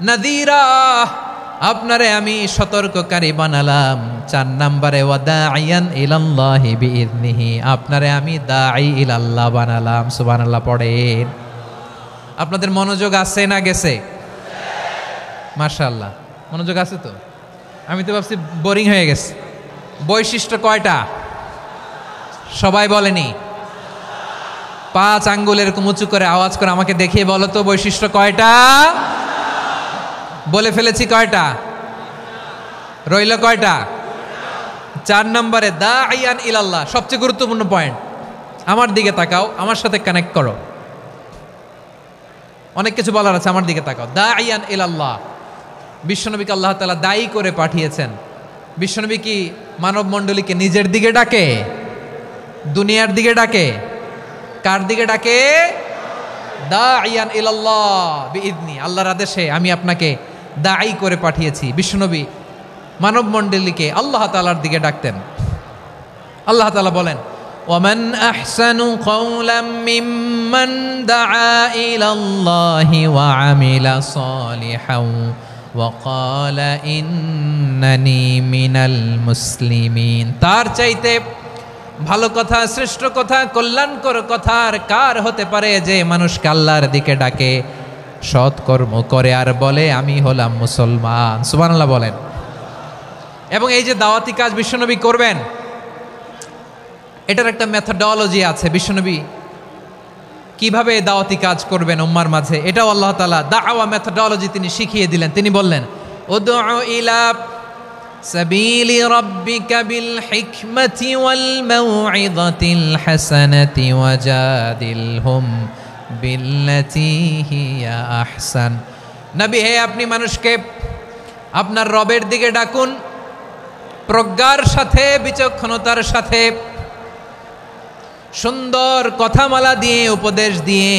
S1: নাযীরা আপনারে আমি সতর্ককারী বানালাম। 4 নম্বরে ওয়াদাইয়ান ইলাল্লাহি বিইذনিহি, আপনারে আমি দাঈ ইলাল্লাহ বানালাম। সুবহানাল্লাহ পড়েন। আপনাদের মনোযোগ আছে না গেছে? মাশাআল্লাহ মনোযোগ আছে তো। আমি তো ভাবছি বোরিং হয়ে গেছে। বৈশিষ্ট্য কয়টা সবাই বলেনি? 5 আঙ্গুল এরকম উঁচু করে আওয়াজ করে আমাকে দেখিয়ে বলো তো বৈশিষ্ট্য কয়টা? বলে ফেলেছি কয়টা? রইল কয়টা? 4 নম্বরে দাঈয়ান ইলাল্লাহ, সবচেয়ে গুরুত্বপূর্ণ পয়েন্ট। আমার দিকে তাকাও, আমার সাথে কানেক্ট করো। অনেক কিছু বলার আছে, আমার দিকে তাকাও। দাঈয়ান ইলাল্লাহ, বিশ্বনবীকে আল্লাহ তাআলা দায়ী করে পাঠিয়েছেন। বিশ্বনবী কি মানব মণ্ডলীকে নিজের দিকে ডাকে? দুনিয়ার দিকে ডাকে? কার দিকে ডাকে? দাঈয়ান ইলাল্লাহ বিইذনি, আল্লাহর আদেশে আমি আপনাকে দাঈ করে পাঠিয়েছি। বিশ্বনবী মানব মণ্ডলীকে আল্লাহ তাআলার দিকে ডাকতেন। আল্লাহ তাআলা বলেন ওয়ামান আহসানু কাওলাম মিম্মান দাআ ইলাল্লাহি ওয়া আমিলা সালিহান ওয়া ক্বালা ইন্নানি মিনাল মুসলিমিন। তার চাইতে ভালো কথা, শ্রেষ্ঠ কথা, কল্যাণকর কথা আর কার হতে পারে যে মানুষকে আল্লাহর দিকে ডাকে, সৎকর্ম করে আর বলে আমি হলাম মুসলমান। সুবহানাল্লাহ বলেন। এবং এই যে দাওয়াতি কাজ বিশ্বনবী করবেন, এটার একটা মেথডোলজি আছে। বিশ্বনবী কিভাবে দাওয়াতি কাজ করবেন উম্মার মাঝে, এটাও আল্লাহ তাআলা দাওয়া মেথডোলজি তিনি শিখিয়ে দিলেন। তিনি বললেন উদউ ইলা সাবিলি রাব্বিকা বিল হিকমাতি ওয়াল মাউইযাতিল হাসানাতি ওয়াজাদিলহুম বিল্লাতি হিয়া আহসান। নবী হে, আপনি মানুষকে আপনার রবের দিকে ডাকুন প্রজ্ঞার সাথে, বিচক্ষণতার সাথে, সুন্দর কথামালা দিয়ে, উপদেশ দিয়ে।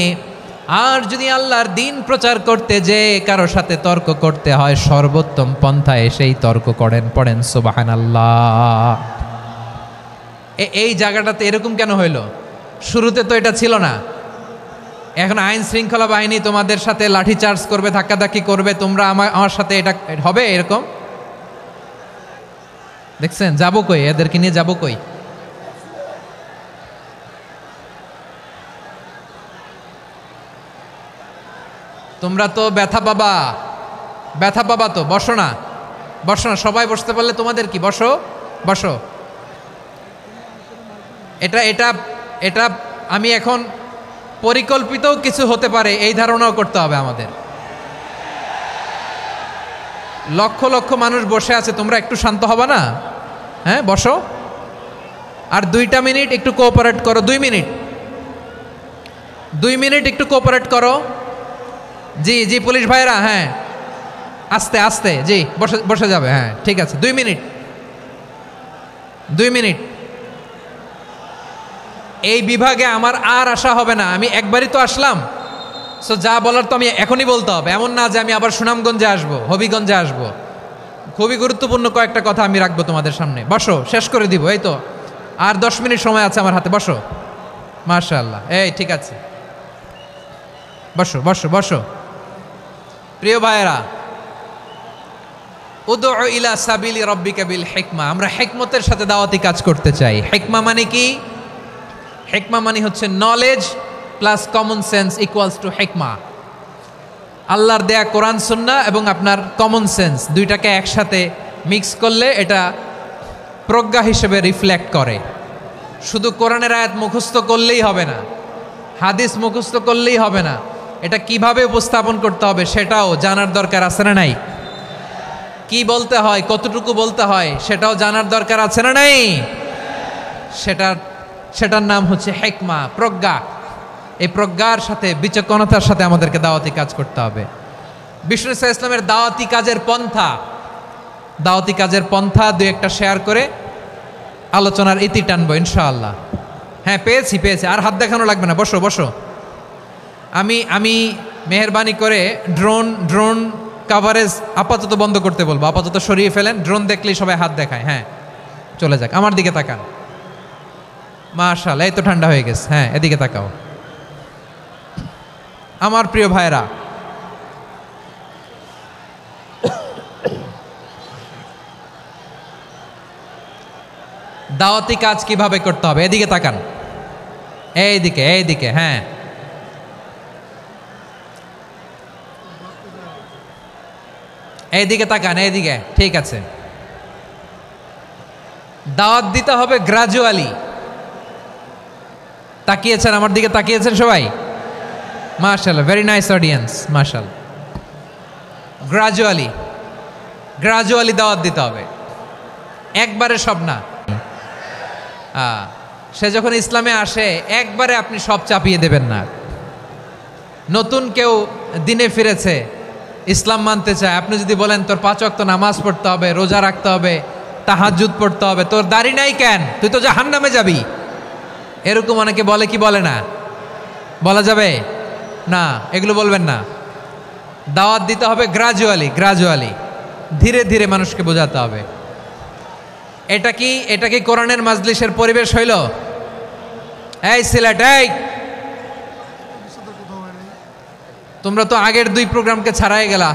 S1: আর যদি আল্লাহর দিন প্রচার করতে যে কারো সাথে তর্ক করতে হয়, সর্বোত্তম পন্থায় সেই তর্ক করেন। পড়েন সুবহানাল্লাহ। এই জায়গাটাতে এরকম কেন হইল? শুরুতে তো এটা ছিল না। এখন আইন শৃঙ্খলা বাহিনী তোমাদের সাথে লাঠি চার্জ করবে, ধাক্কাধাক্কি করবে, তোমরা আমার সাথে এটা হবে এরকম? দেখছেন যাবো কই? এদেরকে নিয়ে যাবো কই? তোমরা তো ব্যথা পাবা, ব্যথা পাবা তো। বসো না, বসো না, সবাই বসতে পারলে তোমাদের কি? বসো বসো। এটা এটা এটা আমি এখন পরিকল্পিত কিছু হতে পারে এই ধারণাও করতে হবে আমাদের। লক্ষ লক্ষ মানুষ বসে আছে, তোমরা একটু শান্ত হবা না? হ্যাঁ বসো। আর 2টা মিনিট একটু কোঅপারেট করো। 2 মিনিট, 2 মিনিট একটু কোঅপারেট করো। জি জি পুলিশ ভাইরা, হ্যাঁ আস্তে আস্তে, জি বসে বসে যাবে। হ্যাঁ ঠিক আছে, 2 মিনিট, 2 মিনিট। এই বিভাগে আমার আর আসা হবে না, আমি একবারই তো আসলাম। সো যা বলার তো আমি এখনই বলতে হবে, এমন না যে আমি আবার সুনামগঞ্জে আসবো, হবিগঞ্জে আসবো। খুবই গুরুত্বপূর্ণ কয়েকটা কথা আমি রাখবো তোমাদের সামনে। বসো, শেষ করে দিব। এই তো আর 10 মিনিট সময় আছে আমার হাতে। বসো। মাশাআল্লাহ, এই ঠিক আছে, বসো বসো বসো। প্রিয় ভাইয়েরা, উদউ ইলা সাবিলি রাব্বিকা বিল হিকমা, আমরা হিকমতের সাথে দাওয়াতি কাজ করতে চাই। হিকমা মানে কি? হিকমা মানে হচ্ছে knowledge plus common sense equals to হিকমা। আল্লাহর দেয়া কোরআন সুন্নাহ এবং আপনার কমন সেন্স দুইটাকে একসাথে মিক্স করলে এটা প্রজ্ঞা হিসেবে রিফ্লেক্ট করে। শুধু কোরআনের আয়াত মুখস্থ করলেই হবে না, হাদিস মুখস্থ করলেই হবে না, এটা কিভাবে উপস্থাপন করতে হবে সেটাও জানার দরকার আছে না নাই? কি বলতে হয়, কতটুকু বলতে হয় সেটাও জানার দরকার আছে না নাই? সেটার নাম হচ্ছে হিকমা, প্রজ্ঞা। এই প্রজ্ঞার সাথে, বিচক্ষণতার সাথে আমাদেরকে দাওয়াতি কাজ করতে হবে। বিষ্ণু ইসলামের দাওয়াতি কাজের পন্থা দুই একটা শেয়ার করে আলোচনার ইতি টানবো ইনশাআল্লাহ। হ্যাঁ, পেয়েছি। আর হাত দেখানো লাগবে না, বসো। আমি মেহেরবানি করে ড্রোন কাভারেজ আপাতত বন্ধ করতে বলবো, আপাতত সরিয়ে ফেলেন। ড্রোন দেখলেই সবাই হাত দেখায়। হ্যাঁ, চলে যাক, আমার দিকে তাকান। মাশাআল্লাহ, এই তো ঠান্ডা হয়ে গেছে। হ্যাঁ, এদিকে তাকাও। আমার প্রিয় ভাইরা, দাওয়াতি কাজ কিভাবে করতে হবে এদিকে তাকান। এইদিকে। হ্যাঁ, এইদিকে তাকান, এইদিকে। ঠিক আছে। দাওয়াত দিতে হবে গ্রাজুয়ালি। তাকিয়েছেন আমার দিকে, তাকিয়েছেন সবাই? মাশাআল্লাহ, ভেরি নাইস অডিয়েন্স, মাশাআল্লাহ। গ্রাজুয়ালি দাওয়াত দিতে হবে, একবারে সব না। সে যখন ইসলামে আসে একবারে আপনি সব চাপিয়ে দেবেন না। নতুন কেউ দিনে ফিরেছে, ইসলাম মানতে চায়, আপনি যদি বলেন তোর 5 ওয়াক্ত নামাজ পড়তে হবে, রোজা রাখতে হবে, তাহাজ্জুদ পড়তে হবে, তোর দাড়ি নাই কেন, তুই তো জাহান্নামে যাবি, এরকম অনেকে বলে কি বলে না? বলা যাবে না, এগুলো বলবেন না। দাওয়াত দিতে হবে গ্রাজুয়ালি, ধীরে ধীরে মানুষকে বোঝাতে হবে। এটা কি কোরআনের মাজলিসের পরিবেশ হইল? এই সিলেট, এই তোমরা তো আগের 2 প্রোগ্রামকে ছাড়াই গেলা।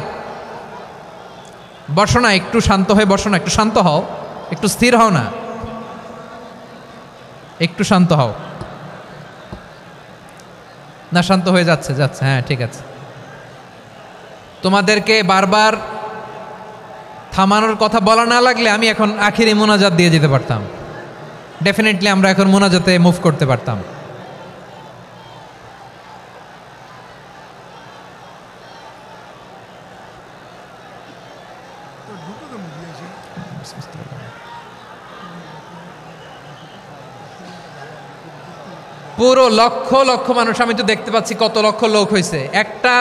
S1: বসো না, একটু শান্ত হয়ে বসো না, একটু শান্ত হও, একটু স্থির হও না, একটু শান্ত হও না। শান্ত হয়ে যাচ্ছে। হ্যাঁ, ঠিক আছে। তোমাদেরকে বারবার থামানোর কথা বলা না লাগলে আমি এখন আখিরি মোনাজাত দিয়ে যেতে পারতাম। ডেফিনেটলি আমরা এখন মোনাজাতে মুভ করতে পারতাম। পুরো লক্ষ লক্ষ মানুষ, আমি তো দেখতে পাচ্ছি কত লক্ষ লোক হয়েছে। একটা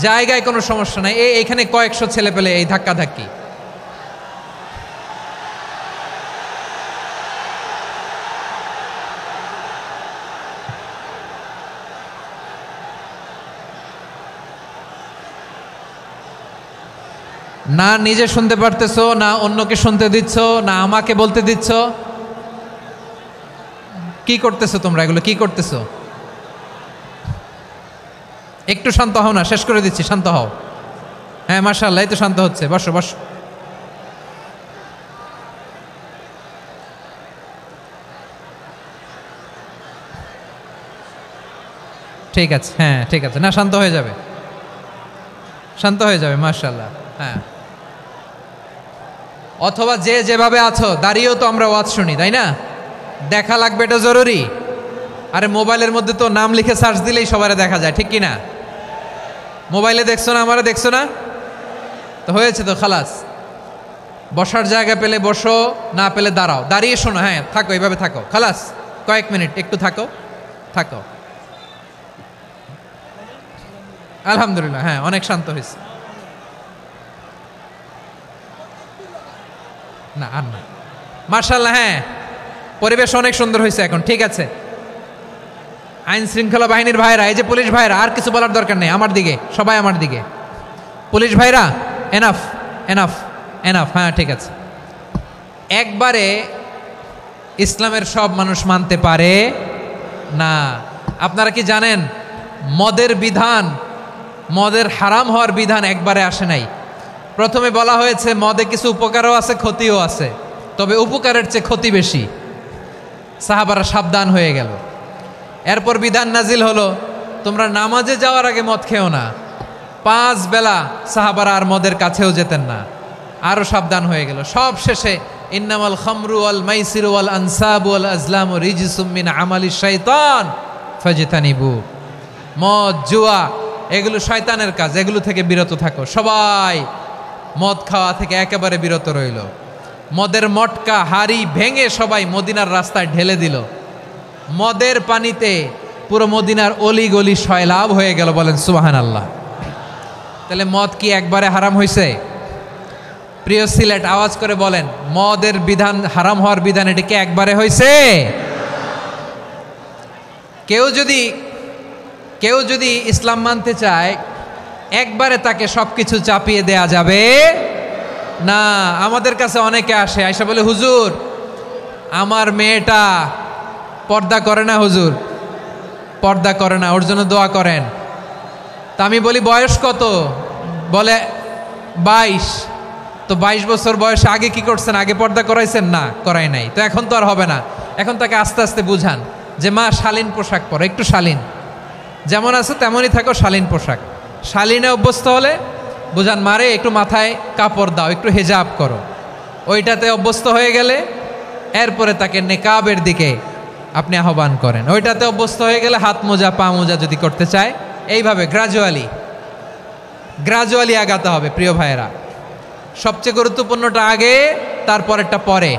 S1: জায়গায় কোনো সমস্যা নাই, এইখানে কয়েকশো ছেলে পেলে এই ধাক্কাধাক্কি। না নিজে শুনতে পারতেছো, না অন্যকে শুনতে দিচ্ছ, না আমাকে বলতে দিচ্ছ। কি করতেছো তোমরা? এগুলো কি করতেছো? একটু শান্ত হও না, শেষ করে দিচ্ছি, শান্ত হও। হ্যাঁ, মাশাআল্লাহ, এই তো শান্ত হচ্ছে। বসো। ঠিক আছে, হ্যাঁ ঠিক আছে। না, শান্ত হয়ে যাবে, মাশাআল্লাহ। হ্যাঁ, অথবা যে যেভাবে আছো দাঁড়িয়েও তো আমরা ওয়াজ শুনি, তাই না? দেখা লাগবে, এটা জরুরি। আরে মোবাইলের মধ্যে তো নাম লিখে সার্চ দিলেই সবারে দেখা যায়, ঠিক কি না? মোবাইলে দেখছো না, আমারে দেখছো না, তো হয়েছে তো, খালাস। বসার জায়গা পেলে বসো, না পেলে দাঁড়াও, দাঁড়িয়ে শোনো। হ্যাঁ, থাকো, এইভাবে থাকো, খালাস। কয়েক মিনিট একটু থাকো। আলহামদুলিল্লাহ, হ্যাঁ, অনেক শান্ত হয়েছে। না আর না, মাশাআল্লাহ। হ্যাঁ, পরিবেশ অনেক সুন্দর হয়েছে এখন, ঠিক আছে। আইন শৃঙ্খলা বাহিনীর ভাইরা, এই যে পুলিশ ভাইরা, আর কিছু বলার দরকার নেই। আমার দিকে সবাই, আমার দিকে। পুলিশ ভাইরা, এনাফ। হ্যাঁ, ঠিক আছে। একবারে ইসলামের সব মানুষ মানতে পারে না। আপনারা কি জানেন মদের হারাম হওয়ার বিধান একবারে আসে নাই। প্রথমে বলা হয়েছে মদে কিছু উপকারও আছে, ক্ষতিও আছে, তবে উপকারের চেয়ে ক্ষতি বেশি। সাহাবারা সাবধান হয়ে গেল। এরপর বিধান নাজিল হলো, তোমরা নামাজে যাওয়ার আগে মদ খেও না। 5 বেলা সাহাবারা আর মদের কাছেও যেতেন না, আরো সাবধান হয়ে গেল। সব শেষে ইন্নামাল খামরু ওয়াল মাইসিরু ওয়াল আনসাবু ওয়াল আজলামু রিজসুম মিন আমালিশ শাইতান ফাজতানিবু। মদ, জুয়া, এগুলো শয়তানের কাজ, এগুলো থেকে বিরত থাকো। সবাই মদ খাওয়া থেকে একেবারে বিরত রইল। মদের মটকা হাড়ি ভেঙে সবাই মদিনার রাস্তায় ঢেলে দিল। মদের পানিতে পুরো মদিনার অলি গলি সয়লাভ হয়ে গেল। বলেন সুবহানাল্লাহ। তাহলে মদ কি একবারে হারাম হয়েছে? প্রিয় সিলেট আওয়াজ করে বলেন, মদের বিধান, হারাম হওয়ার বিধান এটি কি একবারে হয়েছে? কেউ যদি ইসলাম মানতে চায় একবারে তাকে সবকিছু চাপিয়ে দেয়া যাবে না। আমাদের কাছে অনেকে আসে, আয়সা বলে, হুজুর আমার মেয়েটা পর্দা করে না, হুজুর পর্দা করে না, ওর জন্য দোয়া করেন। তা আমি বলি বয়স কত? বলে 22। তো 22 বছর বয়সে আগে কি করছেন? আগে পর্দা করাইছেন? না, করাই নাই। তো এখন তো আর হবে না। এখন তাকে আস্তে আস্তে বুঝান যে মা শালীন পোশাক পরো, একটু শালীন, যেমন আছে তেমনই থাকো, শালীন পোশাক। শালীনে অভ্যস্ত হলে বুঝান, মারে একটু মাথায় কাপড় দাও, একটু হেজাব করো। ওইটাতে অভ্যস্ত হয়ে গেলে এরপরে তাকে নেকাবের দিকে আপনি আহ্বান করেন। ওইটাতে অভ্যস্ত হয়ে গেলে হাত মোজা পা মোজা যদি করতে চায়, এইভাবে গ্রাজুয়ালি আগাতে হবে। প্রিয় ভাইয়েরা, সবচেয়ে গুরুত্বপূর্ণটা আগে, তারপরেরটা পরে।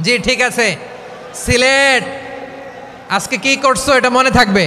S1: জি ঠিক আছে। সিলেট আজকে কি করছো এটা মনে থাকবে।